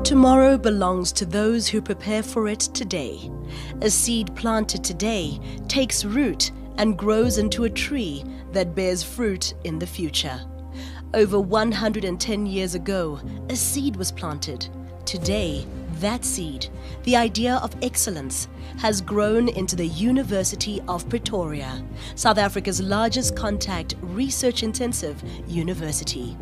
Tomorrow belongs to those who prepare for it today. A seed planted today takes root and grows into a tree that bears fruit in the future. Over 110 years ago, a seed was planted. Today, that seed, the idea of excellence, has grown into the University of Pretoria, South Africa's largest contact research-intensive university.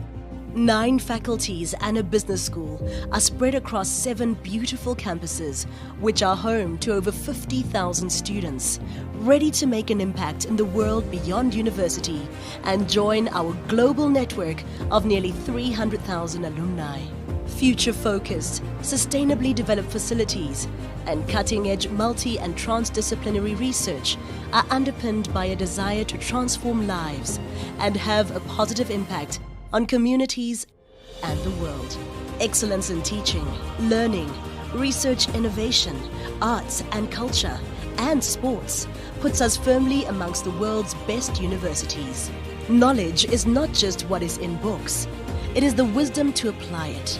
9 faculties and a business school are spread across 7 beautiful campuses, which are home to over 50,000 students, ready to make an impact in the world beyond university and join our global network of nearly 300,000 alumni. Future-focused, sustainably developed facilities and cutting-edge multi- and transdisciplinary research are underpinned by a desire to transform lives and have a positive impact on communities and the world. Excellence in teaching, learning, research innovation, arts and culture, and sports puts us firmly amongst the world's best universities. Knowledge is not just what is in books. It is the wisdom to apply it,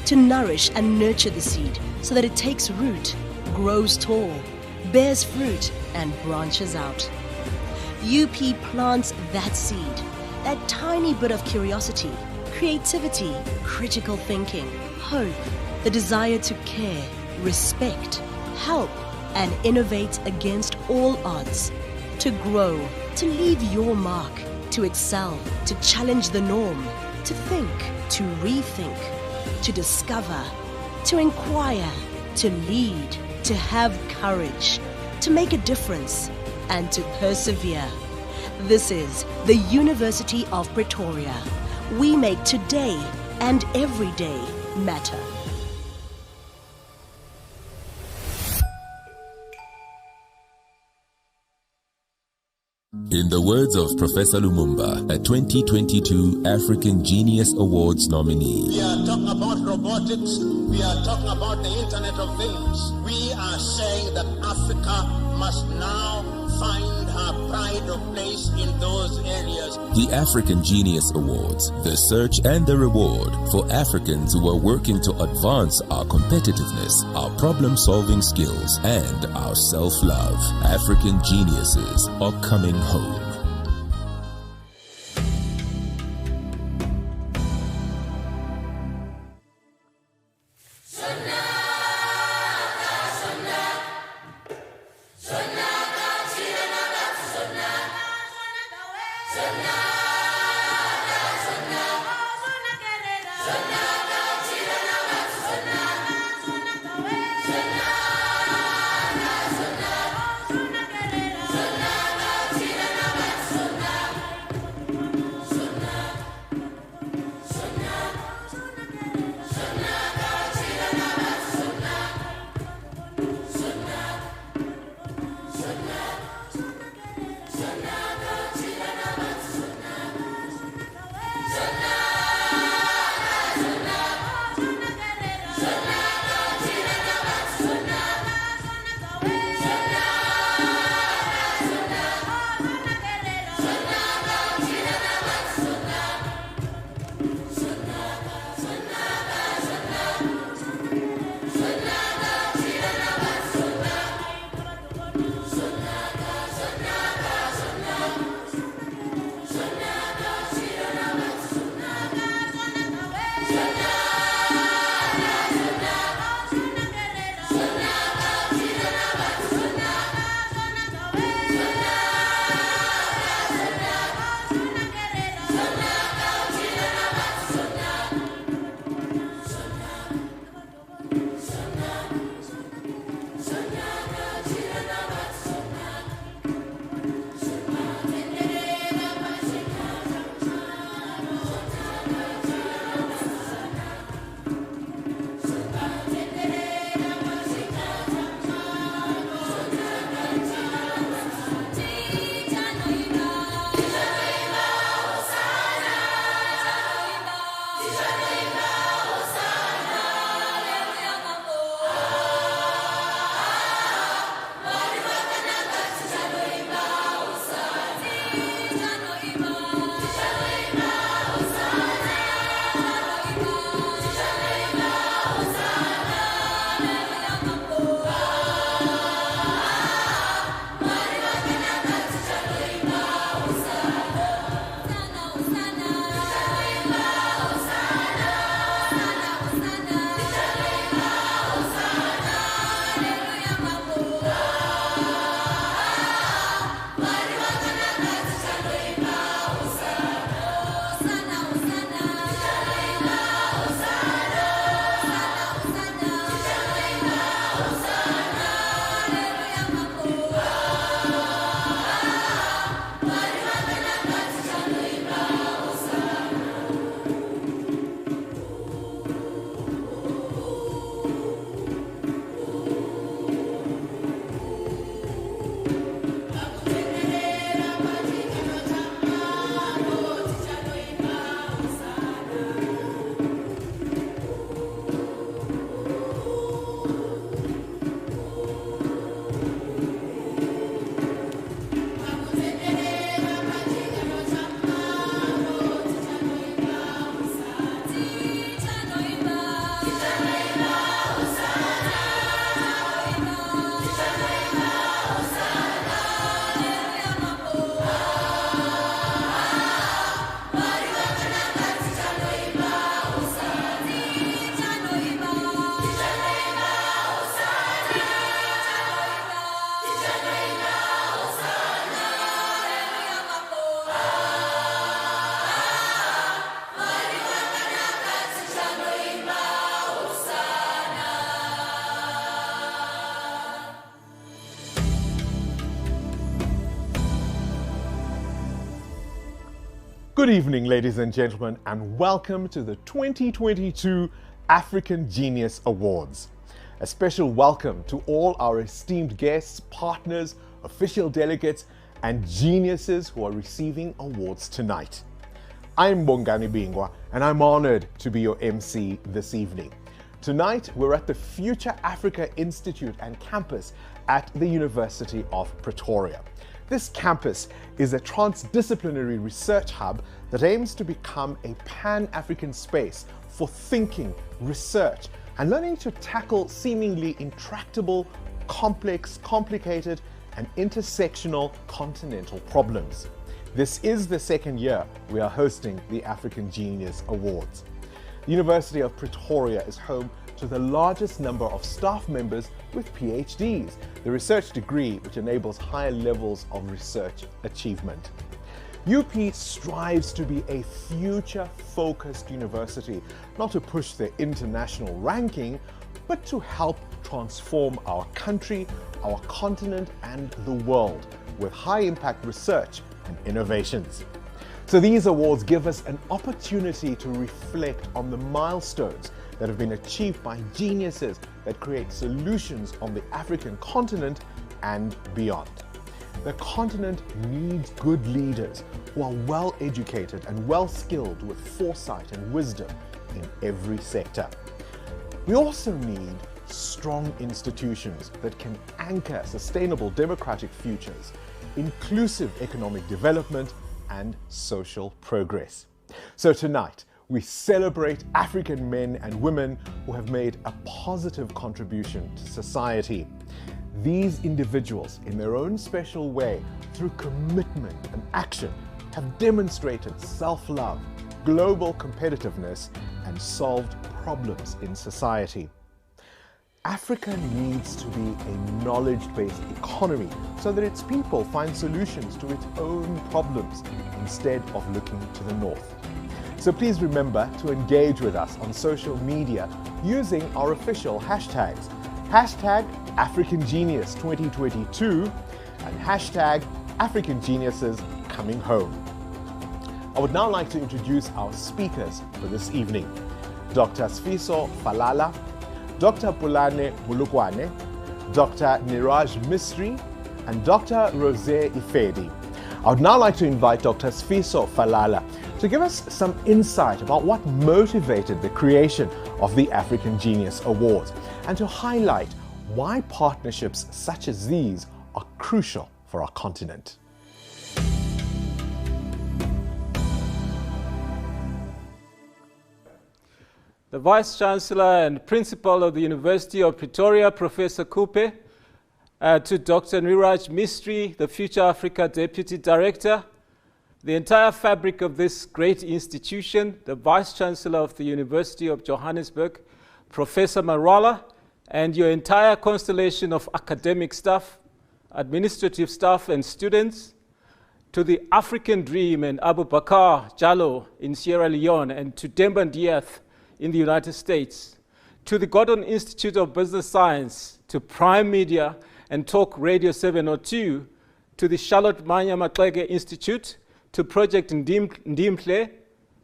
to nourish and nurture the seed so that it takes root, grows tall, bears fruit, and branches out. UP plants that seed, that tiny bit of curiosity, creativity, critical thinking, hope, the desire to care, respect, help, and innovate against all odds, to grow, to leave your mark, to excel, to challenge the norm, to think, to rethink, to discover, to inquire, to lead, to have courage, to make a difference, and to persevere. This is the University of Pretoria. We make today and every day matter. In the words of Professor Lumumba, a 2022 African Genius Awards nominee. We are talking about robotics. We are talking about the Internet of Things. We are saying that Africa must now find her pride of place in those areas. The African Genius Awards, the search and the reward for Africans who are working to advance our competitiveness, our problem-solving skills, and our self-love. African geniuses are coming home. Good evening, ladies and gentlemen, and welcome to the 2022 African Genius Awards. A special welcome to all our esteemed guests, partners, official delegates, and geniuses who are receiving awards tonight. I'm Bongani Bingwa, and I'm honored to be your MC this evening. Tonight, we're at the Future Africa Institute and campus at the University of Pretoria. This campus is a transdisciplinary research hub that aims to become a pan-African space for thinking, research, and learning to tackle seemingly intractable, complex, complicated, and intersectional continental problems. This is the second year we are hosting the African Genius Awards. The University of Pretoria is home to the largest number of staff members with PhDs, the research degree which enables higher levels of research achievement. UP strives to be a future-focused university, not to push the international ranking, but to help transform our country, our continent, and the world with high-impact research and innovations. So these awards give us an opportunity to reflect on the milestones that have been achieved by geniuses that create solutions on the African continent and beyond. The continent needs good leaders who are well educated and well skilled with foresight and wisdom in every sector. We also need strong institutions that can anchor sustainable democratic futures, inclusive economic development, and social progress. So tonight, we celebrate African men and women who have made a positive contribution to society. These individuals, in their own special way, through commitment and action, have demonstrated self-love, global competitiveness, and solved problems in society. Africa needs to be a knowledge-based economy so that its people find solutions to its own problems instead of looking to the north. So please remember to engage with us on social media using our official hashtags. Hashtag AfricanGenius 2022 and hashtag African Geniuses Coming Home. I would now like to introduce our speakers for this evening. Dr. Sfiso Falala, Dr. Pulane Bulukwane, Dr. Niraj Mistry, and Dr. Rosé Ifedi. I would now like to invite Dr. Sfiso Falala to give us some insight about what motivated the creation of the African Genius Awards and to highlight why partnerships such as these are crucial for our continent. The Vice-Chancellor and Principal of the University of Pretoria, Professor Kupe, to Dr. Niraj Mistry, the Future Africa Deputy Director, the entire fabric of this great institution, the Vice-Chancellor of the University of Johannesburg, Professor Marwala, and your entire constellation of academic staff, administrative staff, and students, to the African Dream and Abu Bakar Jallo in Sierra Leone, and to Demba Diath in the United States, to the Gordon Institute of Business Science, to Prime Media and Talk Radio 702, to the Charlotte Manya Matlege Institute, to Project Ndimple,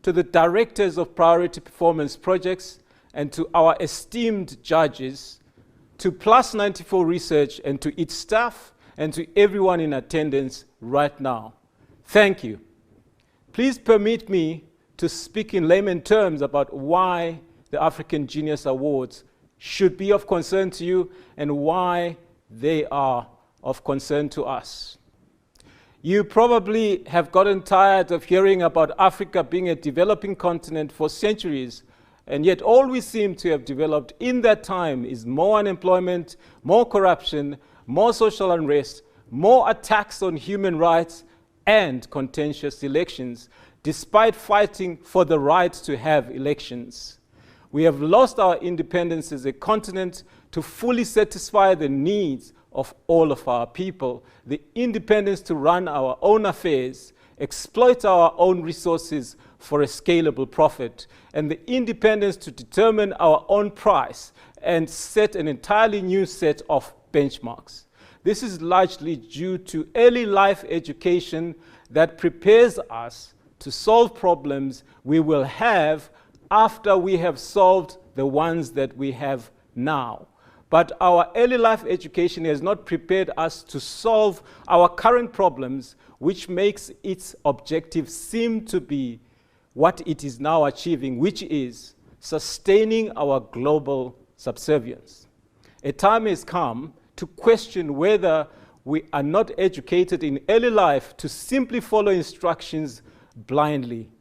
to the Directors of Priority Performance Projects, and to our esteemed judges, to Plus 94 Research, and to its staff, and to everyone in attendance right now. Thank you. Please permit me to speak in layman terms about why the African Genius Awards should be of concern to you and why they are of concern to us. You probably have gotten tired of hearing about Africa being a developing continent for centuries, and yet all we seem to have developed in that time is more unemployment, more corruption, more social unrest, more attacks on human rights, and contentious elections, despite fighting for the right to have elections. We have lost our independence as a continent to fully satisfy the needs of all of our people, the independence to run our own affairs, exploit our own resources for a scalable profit, and the independence to determine our own price and set an entirely new set of benchmarks. This is largely due to early life education that prepares us to solve problems we will have after we have solved the ones that we have now. But our early life education has not prepared us to solve our current problems, which makes its objective seem to be what it is now achieving, which is sustaining our global subservience. A time has come to question whether we are not educated in early life to simply follow instructions blindly,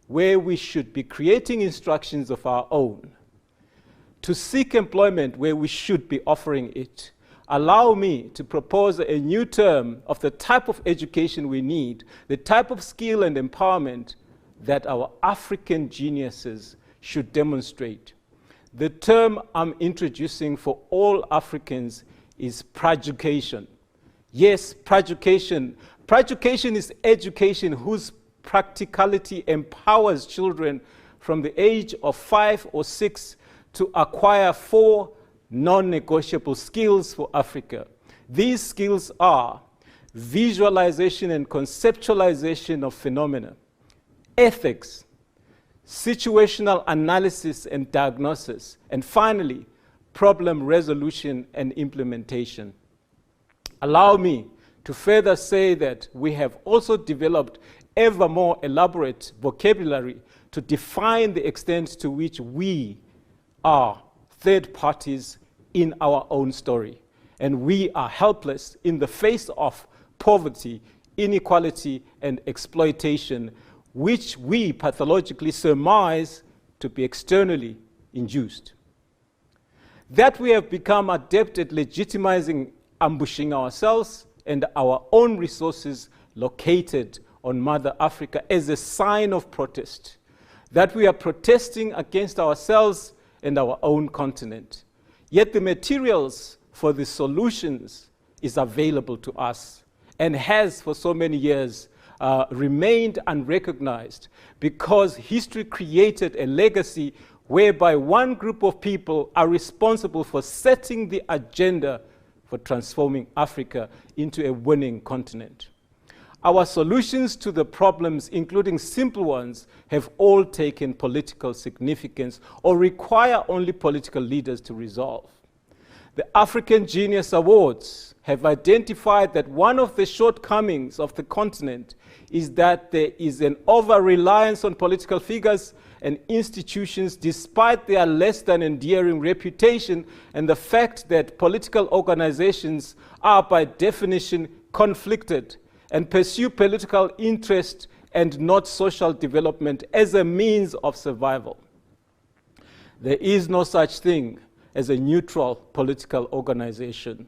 where we should be creating instructions of our own, to seek employment where we should be offering it. Allow me to propose a new term of the type of education we need, the type of skill and empowerment that our African geniuses should demonstrate. The term I'm introducing for all Africans is praeducation. Yes, praeducation. Praeducation is education whose practicality empowers children from the age of 5 or 6 to acquire 4 non-negotiable skills for Africa. These skills are visualization and conceptualization of phenomena, ethics, situational analysis and diagnosis, and finally, problem resolution and implementation. Allow me to further say that we have also developed ever more elaborate vocabulary to define the extent to which we are third parties in our own story. And we are helpless in the face of poverty, inequality, and exploitation, which we pathologically surmise to be externally induced. That we have become adept at legitimizing ambushing ourselves and our own resources located on Mother Africa as a sign of protest. That we are protesting against ourselves and our own continent. Yet the materials for the solutions is available to us and has for so many years remained unrecognized because history created a legacy whereby one group of people are responsible for setting the agenda for transforming Africa into a winning continent. Our solutions to the problems, including simple ones, have all taken political significance or require only political leaders to resolve. The African Genius Awards have identified that one of the shortcomings of the continent is that there is an over-reliance on political figures and institutions despite their less than endearing reputation and the fact that political organizations are by definition conflicted and pursue political interest and not social development as a means of survival. There is no such thing as a neutral political organization.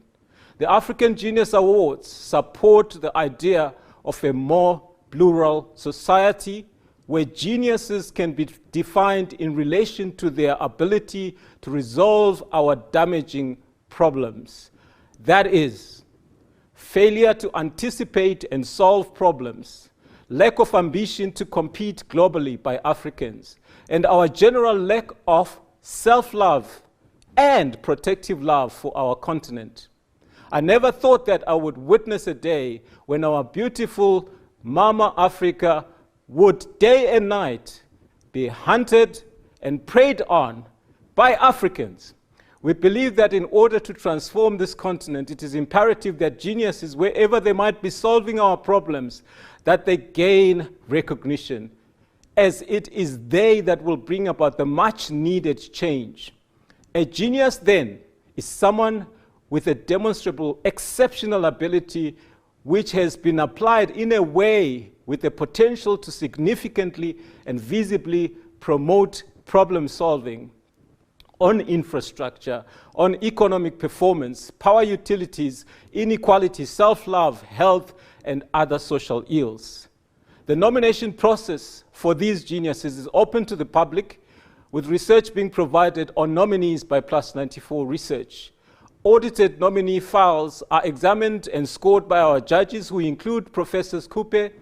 The African Genius Awards support the idea of a more plural society where geniuses can be defined in relation to their ability to resolve our damaging problems. That is, failure to anticipate and solve problems, lack of ambition to compete globally by Africans, and our general lack of self-love and protective love for our continent. I never thought that I would witness a day when our beautiful Mama Africa would day and night be hunted and preyed on by Africans. We believe that in order to transform this continent, it is imperative that geniuses, wherever they might be solving our problems, that they gain recognition, as it is they that will bring about the much needed change. A genius then is someone with a demonstrable exceptional ability which has been applied in a way with the potential to significantly and visibly promote problem solving on infrastructure, on economic performance, power utilities, inequality, self-love, health, and other social ills. The nomination process for these geniuses is open to the public, with research being provided on nominees by Plus 94 Research. Audited nominee files are examined and scored by our judges, who include Professors Coupe,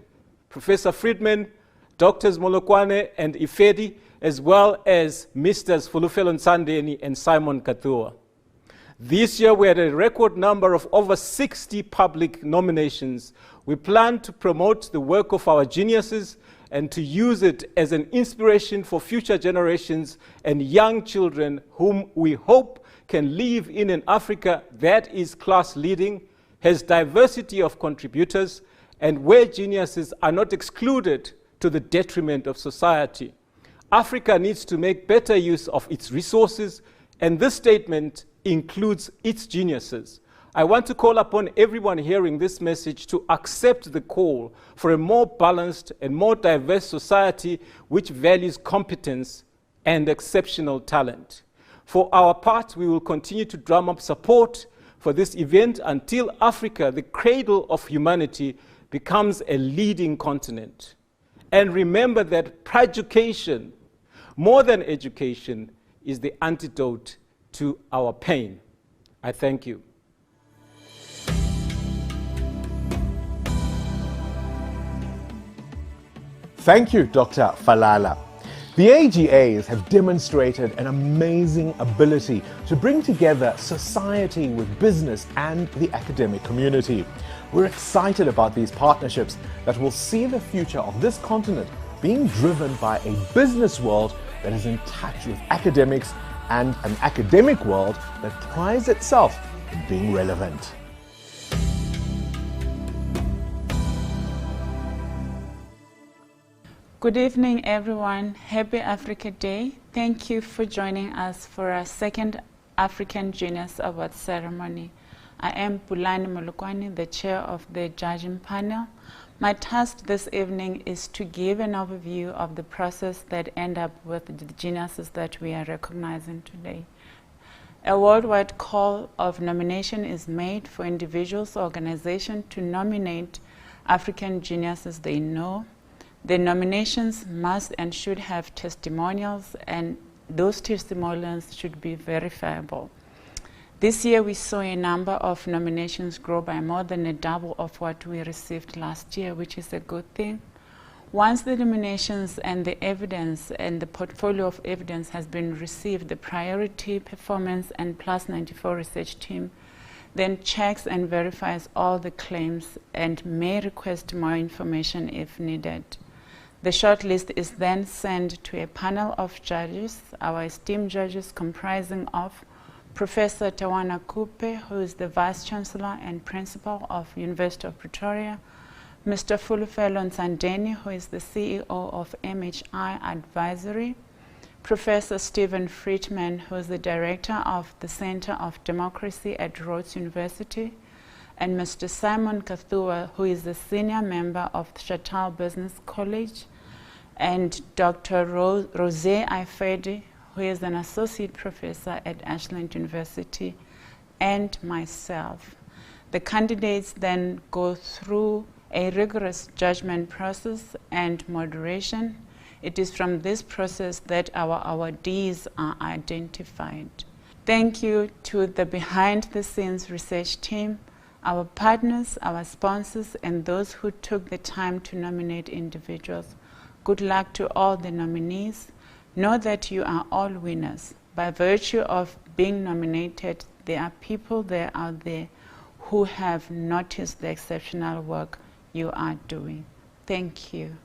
Professor Friedman, Drs. Molokwane and Ifedi, as well as Mrs. Fulufelo Nsandeni and Simon Kathua. This year we had a record number of over 60 public nominations. We plan to promote the work of our geniuses and to use it as an inspiration for future generations and young children whom we hope can live in an Africa that is class leading, has diversity of contributors, and where geniuses are not excluded to the detriment of society. Africa needs to make better use of its resources, and this statement includes its geniuses. I want to call upon everyone hearing this message to accept the call for a more balanced and more diverse society which values competence and exceptional talent. For our part, we will continue to drum up support for this event until Africa, the cradle of humanity, becomes a leading continent. And remember that praeducation, more than education, is the antidote to our pain. I thank you. Thank you, Dr. Falala. The AGAs have demonstrated an amazing ability to bring together society with business and the academic community. We're excited about these partnerships that will see the future of this continent being driven by a business world that is in touch with academics and an academic world that prides itself in being relevant. Good evening, everyone. Happy Africa Day. Thank you for joining us for our second African Genius Award ceremony. I am Pulani Molukwani, the chair of the judging panel. My task this evening is to give an overview of the process that end up with the geniuses that we are recognizing today. A worldwide call of nomination is made for individuals or organizations to nominate African geniuses they know. The nominations must and should have testimonials, and those testimonials should be verifiable. This year we saw a number of nominations grow by more than a double of what we received last year, which is a good thing. Once the nominations and the evidence and the portfolio of evidence has been received, the priority, performance, and Plus 94 research team then checks and verifies all the claims and may request more information if needed. The shortlist is then sent to a panel of judges, our esteemed judges comprising of Professor Tawana Kupe, who is the Vice Chancellor and Principal of University of Pretoria, Mr. Fulufelo Nsandeni, who is the CEO of MHI Advisory, Professor Stephen Friedman, who is the Director of the Center of Democracy at Rhodes University, and Mr. Simon Kathua, who is the Senior Member of the Chatal Business College, and Dr. Rosé Aifedi, who is an Associate Professor at Ashland University, and myself. The candidates then go through a rigorous judgment process and moderation. It is from this process that our awardees are identified. Thank you to the behind-the-scenes research team, our partners, our sponsors, and those who took the time to nominate individuals. Good luck to all the nominees. Know that you are all winners. By virtue of being nominated, there are people there out there who have noticed the exceptional work you are doing. Thank you.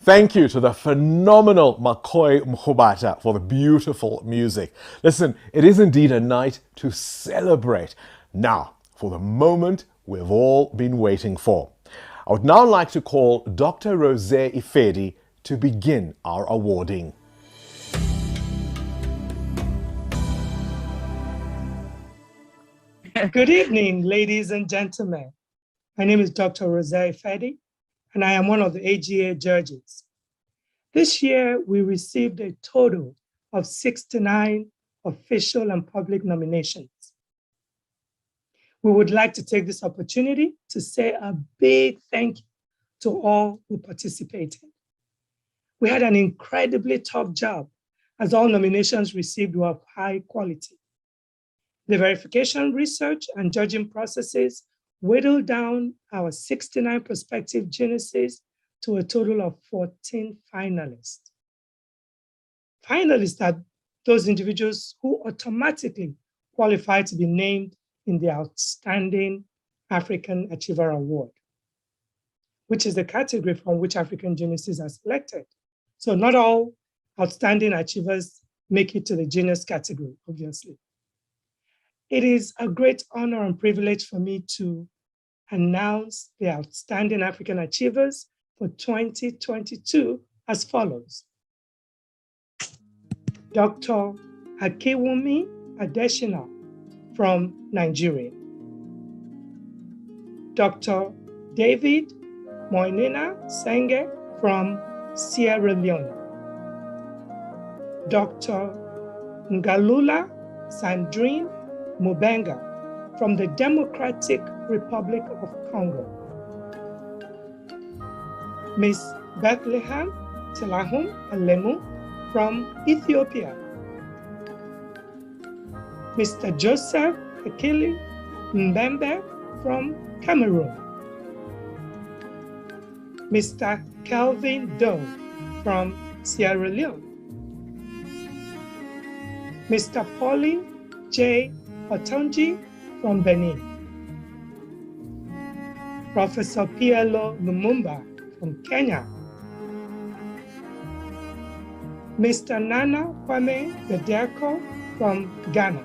Thank you to the phenomenal McCoy Mkhubata for the beautiful music. Listen, it is indeed a night to celebrate. Now, for the moment we've all been waiting for. I would now like to call Dr. Rose Ifedi to begin our awarding. Good evening, ladies and gentlemen. My name is Dr. Rose Ifedi, and I am one of the AGA judges. This year, we received a total of 69 official and public nominations. We would like to take this opportunity to say a big thank you to all who participated. We had an incredibly tough job, as all nominations received were of high quality. The verification, research, and judging processes whittled down our 69 prospective geniuses to a total of 14 finalists. Finalists are those individuals who automatically qualify to be named in the Outstanding African Achiever Award, which is the category from which African geniuses are selected. So not all outstanding achievers make it to the genius category, obviously. It is a great honor and privilege for me to announce the Outstanding African Achievers for 2022 as follows. Dr. Akiwumi Adeshina from Nigeria. Dr. David Moinina Senge from Sierra Leone. Dr. Ngalula Sandrine Mubenga from the Democratic Republic of Congo. Ms. Bethlehem Telahum Alemu from Ethiopia. Mr. Joseph Akili Mbembe from Cameroon. Mr. Kelvin Doe from Sierra Leone. Mr. Pauline J. Otonji from Benin. Professor Pielo Lumumba from Kenya. Mr. Nana Kwame Bediako from Ghana.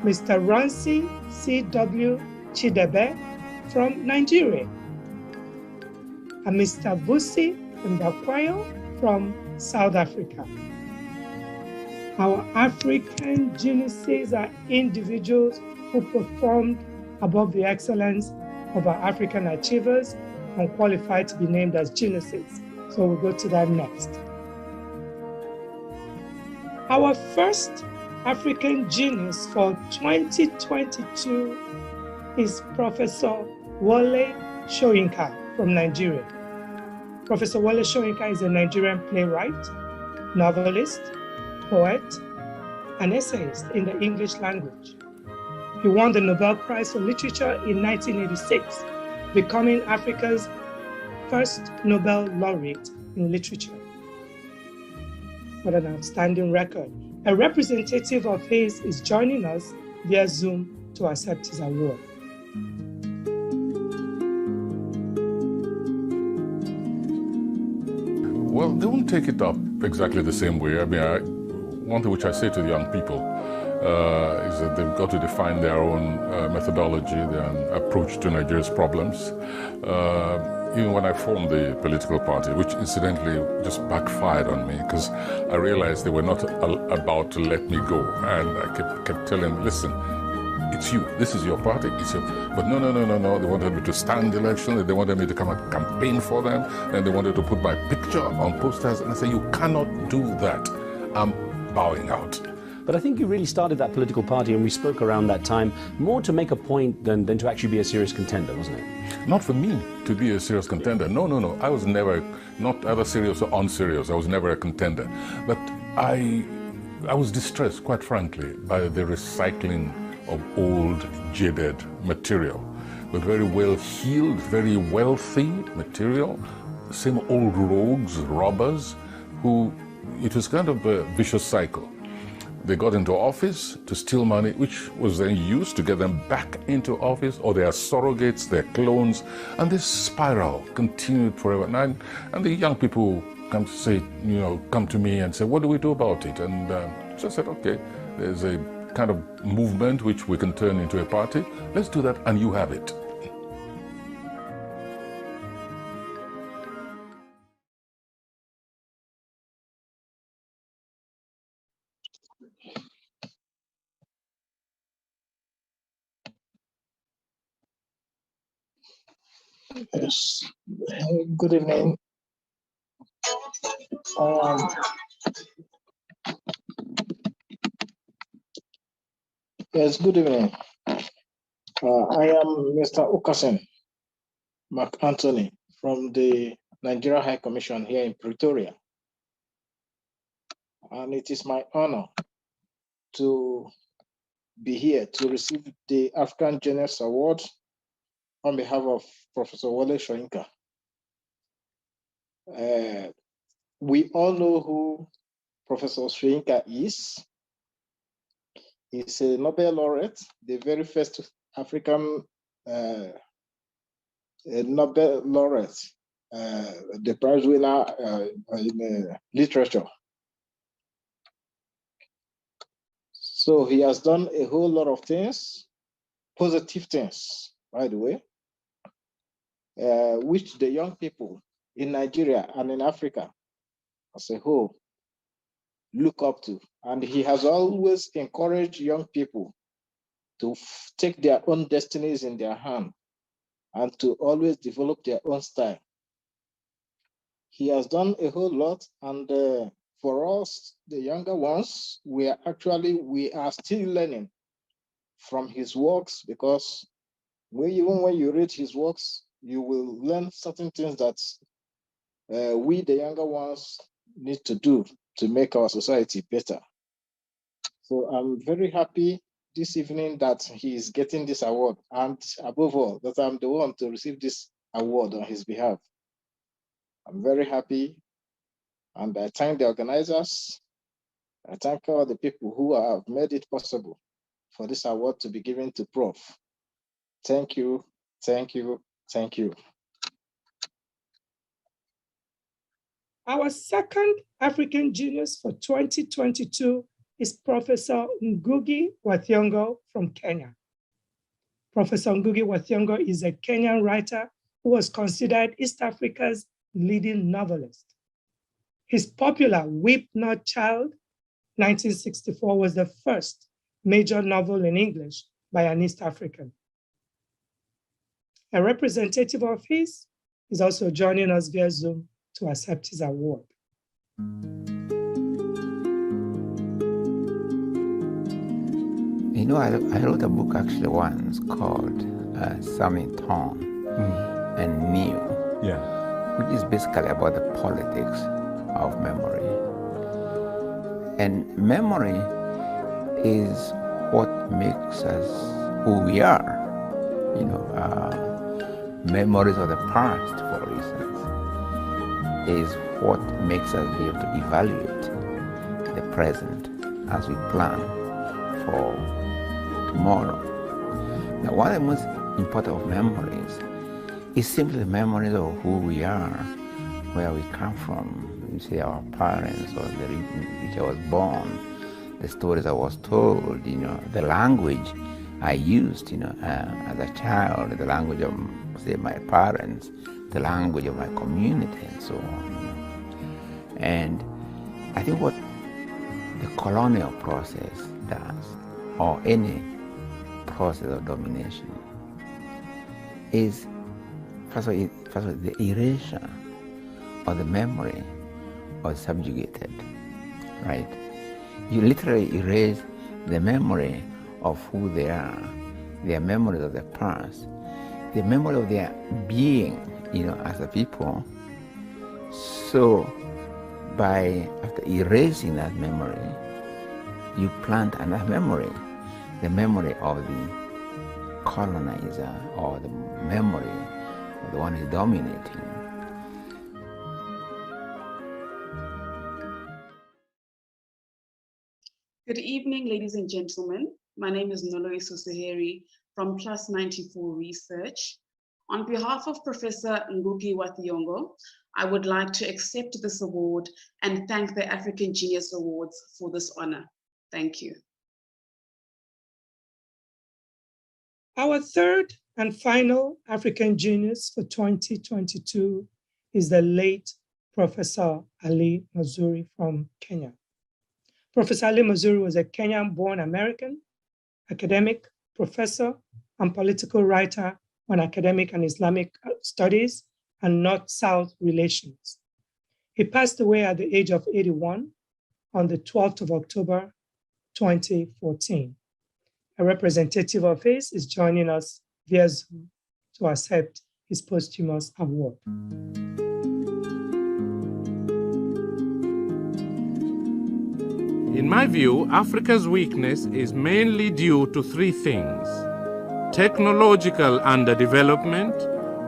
Mr. Ronsi C.W. Chidebe from Nigeria. And Mr. Vusi Mbakwayo from South Africa. Our African geniuses are individuals who performed above the excellence of our African achievers and qualified to be named as geniuses. So we'll go to that next. Our first African genius for 2022 is Professor Wole Soyinka from Nigeria. Professor Wole Soyinka is a Nigerian playwright, novelist, poet, and essayist in the English language. He won the Nobel Prize for Literature in 1986, becoming Africa's first Nobel laureate in literature. What an outstanding record. A representative of his is joining us via Zoom to accept his award. Well, they won't take it up exactly the same way. I mean, one thing which I say to the young people is that they've got to define their own methodology, their approach to Nigeria's problems. Even when I formed the political party, which incidentally just backfired on me because I realized they were not about to let me go. And I kept telling them, listen, it's you. This is your party. It's your... But no. They wanted me to stand the election. They wanted me to come and campaign for them. And they wanted to put my picture on posters. And I said, you cannot do that. I'm bowing out. But I think you really started that political party, and we spoke around that time, more to make a point than to actually be a serious contender, wasn't it? Not for me to be a serious contender. No. I was never, not either serious or unserious. I was never a contender. But I was distressed, quite frankly, by the recycling of old, jaded material. With very well-heeled, very wealthy material, same old rogues, robbers, who, it was kind of a vicious cycle. they got into office to steal money, which was then used to get them back into office, or they are surrogates, they're clones, and this spiral continued forever. And the young people come to say, come to me and say, what do we do about it? And so I said, okay, there's a kind of movement which we can turn into a party. Let's do that, and you have it. Yes. Good evening. Yes, good evening. I am Mr. Okasen McAnthony from the Nigeria High Commission here in Pretoria. And it is my honor to be here to receive the African Genius Award on behalf of Professor Wole Soyinka. We all know who Professor Soyinka is. He's a Nobel laureate, the very first African Nobel laureate, the prize winner in literature. So he has done a whole lot of things, positive things, by the way, which the young people in Nigeria and in Africa as a whole look up to. And he has always encouraged young people to take their own destinies in their hand and to always develop their own style. He has done a whole lot, and for us, the younger ones, we are still learning from his works, because even when you read his works, you will learn certain things that we, the younger ones, need to do to make our society better. So I'm very happy this evening that he is getting this award, and above all, that I'm the one to receive this award on his behalf. I'm very happy, and I thank the organizers. I thank all the people who have made it possible for this award to be given to Prof. Thank you, thank you, thank you. Our second African Genius for 2022 is Professor Ngugi wa Thiong'o from Kenya. Professor Ngugi wa Thiong'o is a Kenyan writer who was considered East Africa's leading novelist. His popular Weep Not Child, 1964, was the first major novel in English by an East African. A representative of his is also joining us via Zoom to accept his award. I wrote a book actually once called Summing Tone and New, which is basically about the politics of memory. And memory is what makes us who we are. Memories of the past, for instance, is what makes us be able to evaluate the present as we plan for tomorrow. Now, one of the most important of memories is simply the memories of who we are, where we come from. You see, our parents, or the region in which I was born, the stories I was told, the language I used, as a child, the language of, say, my parents, the language of my community, and so on. And I think what the colonial process does, or any process of domination, is first of all, the erasure of the memory of subjugated, right? You literally erase the memory of who they are, their memories of the past, the memory of their being, as a people. So after erasing that memory, you plant another memory, the memory of the colonizer, or the memory of the one who's dominating. Good evening, ladies and gentlemen. My name is Noloiso Seheri from Plus 94 Research. On behalf of Professor Ngugi wa Thiong'o, I would like to accept this award and thank the African Genius Awards for this honor. Thank you. Our third and final African Genius for 2022 is the late Professor Ali Mazrui from Kenya. Professor Ali Mazrui was a Kenyan-born American, academic, professor, and political writer on academic and Islamic studies and North-South relations. He passed away at the age of 81 on the 12th of October, 2014. A representative of his is joining us via Zoom to accept his posthumous award. In my view, Africa's weakness is mainly due to three things: technological underdevelopment,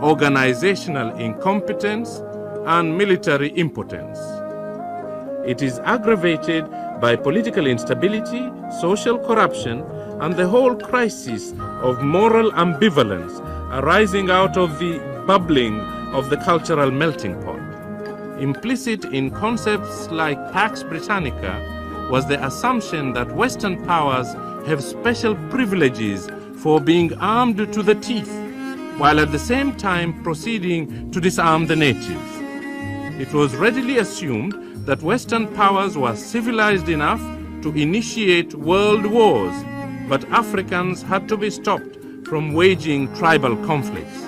organizational incompetence, and military impotence. It is aggravated by political instability, social corruption, and the whole crisis of moral ambivalence arising out of the bubbling of the cultural melting pot. Implicit in concepts like Pax Britannica was the assumption that Western powers have special privileges for being armed to the teeth, while at the same time proceeding to disarm the natives. It was readily assumed that Western powers were civilized enough to initiate world wars, but Africans had to be stopped from waging tribal conflicts.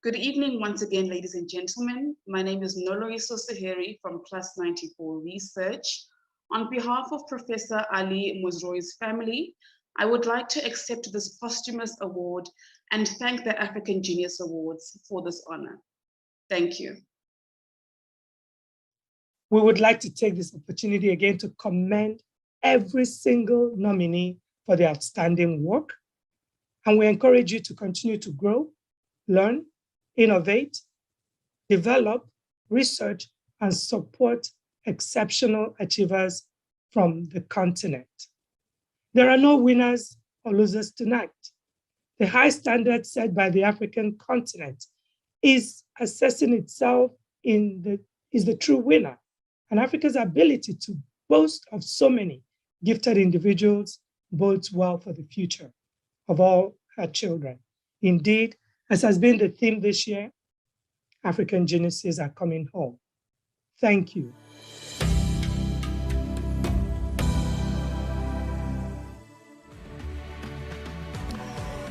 Good evening once again, ladies and gentlemen. My name is Noloiso Seheri from Plus 94 Research. On behalf of Professor Ali Mazrui's family, I would like to accept this posthumous award and thank the African Genius Awards for this honor. Thank you. We would like to take this opportunity again to commend every single nominee for their outstanding work. And we encourage you to continue to grow, learn, innovate, develop, research, and support exceptional achievers from the continent. There are no winners or losers tonight. The high standard set by the African continent is assessing itself is the true winner. And Africa's ability to boast of so many gifted individuals bodes well for the future of all her children. Indeed, as has been the theme this year, African geniuses are coming home. Thank you.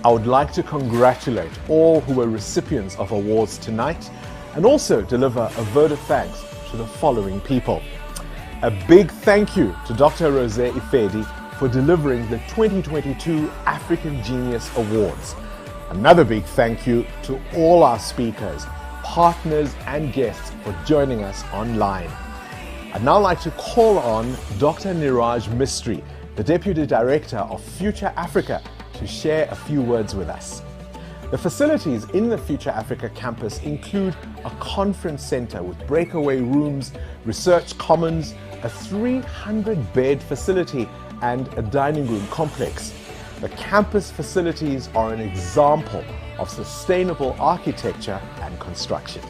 I would like to congratulate all who were recipients of awards tonight and also deliver a vote of thanks to the following people. A big thank you to Dr. Rosé Ifedi for delivering the 2022 African Genius Awards. Another big thank you to all our speakers, partners and guests for joining us online. I'd now like to call on Dr. Niraj Mistry, the Deputy Director of Future Africa, to share a few words with us. The facilities in the Future Africa campus include a conference center with breakaway rooms, research commons, a 300-bed facility, and a dining room complex. The campus facilities are an example of sustainable architecture and construction.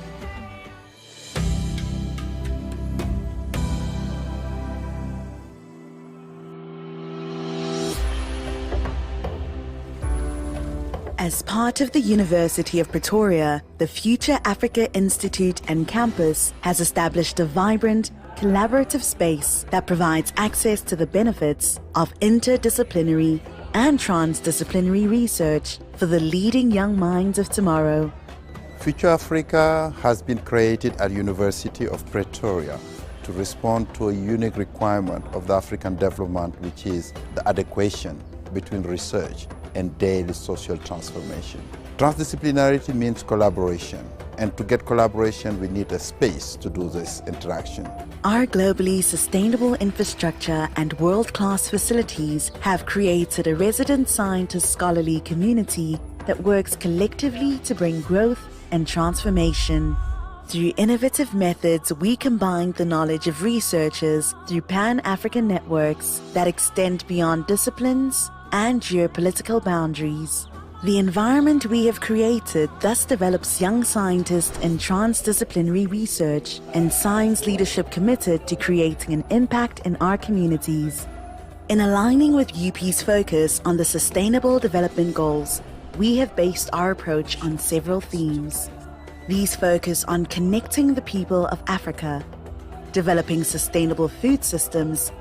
As part of the University of Pretoria, the Future Africa Institute and Campus has established a vibrant, collaborative space that provides access to the benefits of interdisciplinary and transdisciplinary research for the leading young minds of tomorrow. Future Africa has been created at University of Pretoria to respond to a unique requirement of the African development, which is the adequation between research and daily social transformation. Transdisciplinarity means collaboration, and to get collaboration, we need a space to do this interaction. Our globally sustainable infrastructure and world-class facilities have created a resident scientist scholarly community that works collectively to bring growth and transformation. Through innovative methods, we combine the knowledge of researchers through Pan-African networks that extend beyond disciplines and geopolitical boundaries. The environment we have created thus develops young scientists in transdisciplinary research and science leadership committed to creating an impact in our communities. In aligning with UP's focus on the Sustainable Development Goals, we have based our approach on several themes. These focus on connecting the people of Africa, developing sustainable food systems,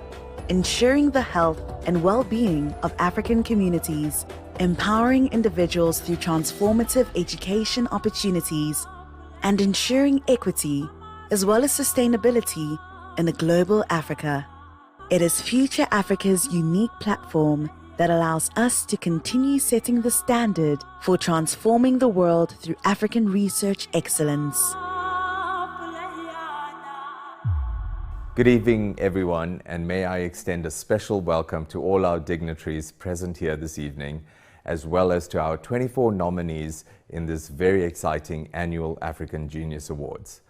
ensuring the health and well-being of African communities, empowering individuals through transformative education opportunities, and ensuring equity as well as sustainability in a global Africa. It is Future Africa's unique platform that allows us to continue setting the standard for transforming the world through African research excellence. Good evening, everyone, and may I extend a special welcome to all our dignitaries present here this evening, as well as to our 24 nominees in this very exciting annual African Genius Awards.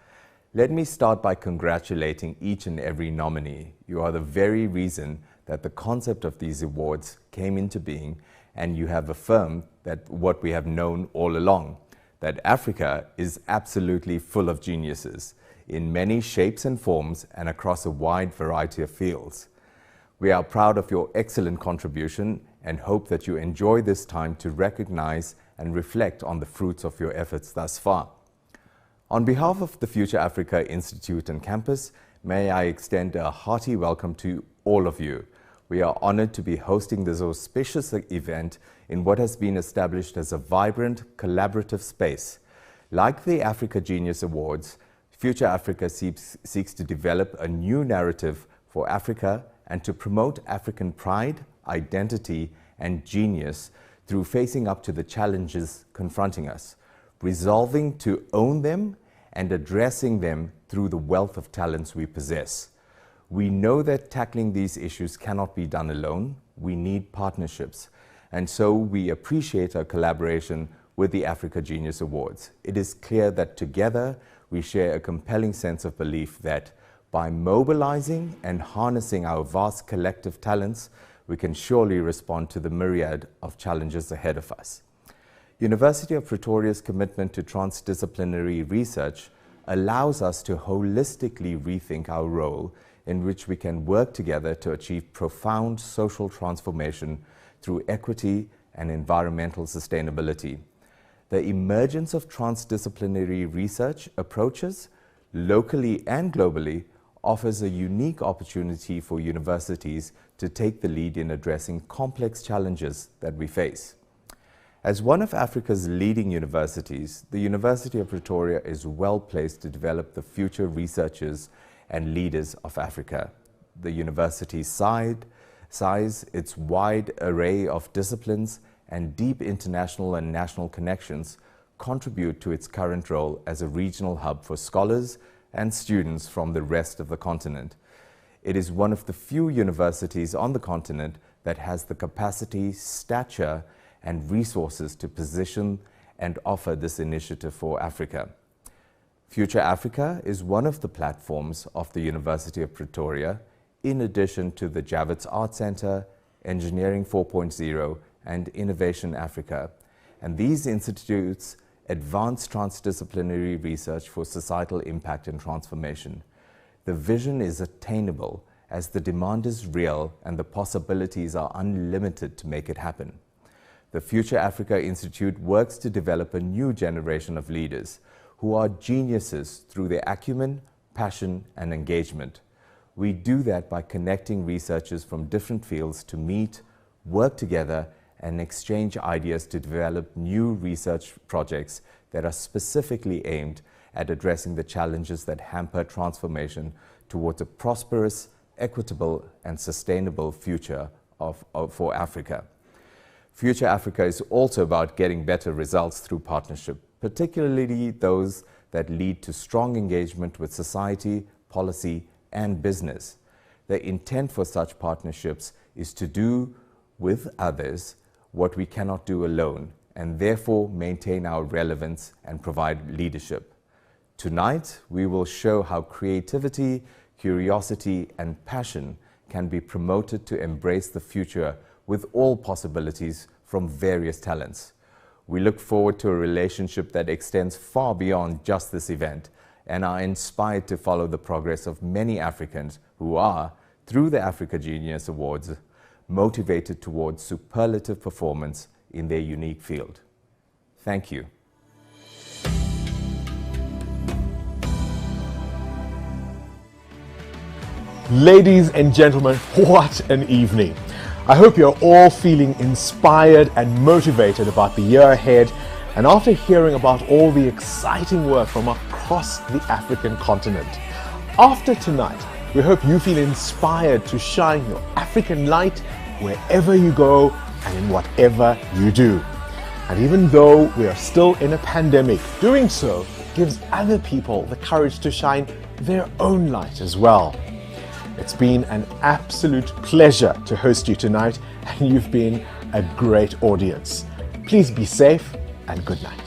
Let me start by congratulating each and every nominee. You are the very reason that the concept of these awards came into being, and you have affirmed that what we have known all along, that Africa is absolutely full of geniuses in many shapes and forms and across a wide variety of fields. We are proud of your excellent contribution and hope that you enjoy this time to recognize and reflect on the fruits of your efforts thus far. On behalf of the Future Africa Institute and Campus, may I extend a hearty welcome to all of you. We are honored to be hosting this auspicious event in what has been established as a vibrant, collaborative space. Like the Africa Genius Awards, Future Africa seeks to develop a new narrative for Africa and to promote African pride, identity, and genius through facing up to the challenges confronting us, resolving to own them and addressing them through the wealth of talents we possess. We know that tackling these issues cannot be done alone. We need partnerships. And so we appreciate our collaboration with the Africa Genius Awards. It is clear that together we share a compelling sense of belief that by mobilizing and harnessing our vast collective talents, we can surely respond to the myriad of challenges ahead of us. University of Pretoria's commitment to transdisciplinary research allows us to holistically rethink our role in which we can work together to achieve profound social transformation through equity and environmental sustainability. The emergence of transdisciplinary research approaches, locally and globally, offers a unique opportunity for universities to take the lead in addressing complex challenges that we face. As one of Africa's leading universities, the University of Pretoria is well placed to develop the future researchers and leaders of Africa. The university's size, its wide array of disciplines, and deep international and national connections contribute to its current role as a regional hub for scholars and students from the rest of the continent. It is one of the few universities on the continent that has the capacity, stature, and resources to position and offer this initiative for Africa. Future Africa is one of the platforms of the University of Pretoria, in addition to the Javits Art Center, Engineering 4.0, and Innovation Africa. And these institutes advance transdisciplinary research for societal impact and transformation. The vision is attainable as the demand is real and the possibilities are unlimited to make it happen. The Future Africa Institute works to develop a new generation of leaders who are geniuses through their acumen, passion, and engagement. We do that by connecting researchers from different fields to meet, work together, and exchange ideas to develop new research projects that are specifically aimed at addressing the challenges that hamper transformation towards a prosperous, equitable, and sustainable future for Africa. Future Africa is also about getting better results through partnership, particularly those that lead to strong engagement with society, policy, and business. The intent for such partnerships is to do with others what we cannot do alone, and therefore maintain our relevance and provide leadership. Tonight, we will show how creativity, curiosity, and passion can be promoted to embrace the future with all possibilities from various talents. We look forward to a relationship that extends far beyond just this event and are inspired to follow the progress of many Africans who are, through the Africa Genius Awards, motivated towards superlative performance in their unique field. Thank you. Ladies and gentlemen, what an evening. I hope you're all feeling inspired and motivated about the year ahead, and after hearing about all the exciting work from across the African continent. After tonight, we hope you feel inspired to shine your African light wherever you go and in whatever you do. And even though we are still in a pandemic, doing so gives other people the courage to shine their own light as well. It's been an absolute pleasure to host you tonight, and you've been a great audience. Please be safe and good night.